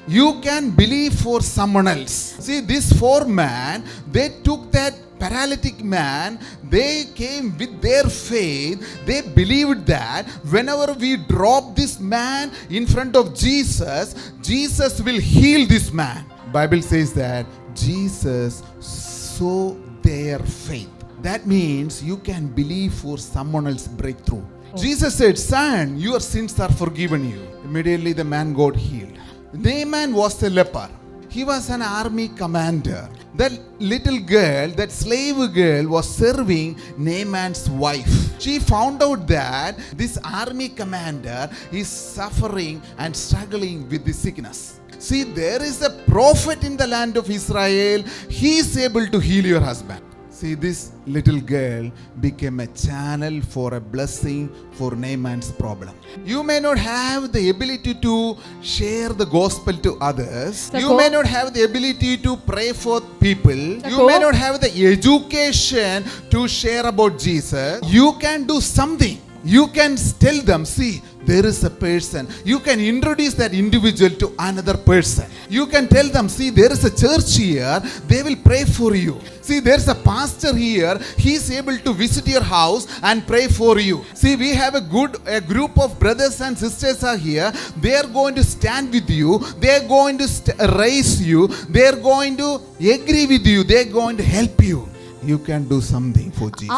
You can believe for someone else. See, these four men, they took that paralytic man, they came with their faith, they believed that whenever we drop this man in front of Jesus, Jesus will heal this man. Bible says that Jesus saw their faith. That means you can believe for someone else's breakthrough. Jesus said, "Son, your sins are forgiven you." Immediately the man got healed. Naaman was a leper. He was an army commander. That little girl, that slave girl, was serving Naaman's wife. She found out that this army commander is suffering and struggling with the sickness. See, there is a prophet in the land of Israel. He is able to heal your husband. See, this little girl became a channel for a blessing for Naaman's problem. You may not have the ability to share the gospel to others. You may not have the ability to pray for people. You may not have the education to share about Jesus. You can do something. You can tell them, see, there is a person. You can introduce that individual to another person. You can tell them, see, there is a church here. They will pray for you. See, there's a pastor here. He is able to visit your house and pray for you. See, we have a group of brothers and sisters are here. They are going to stand with you. They are going to raise you. They are going to agree with you. They are going to help you. You can do something for Jesus.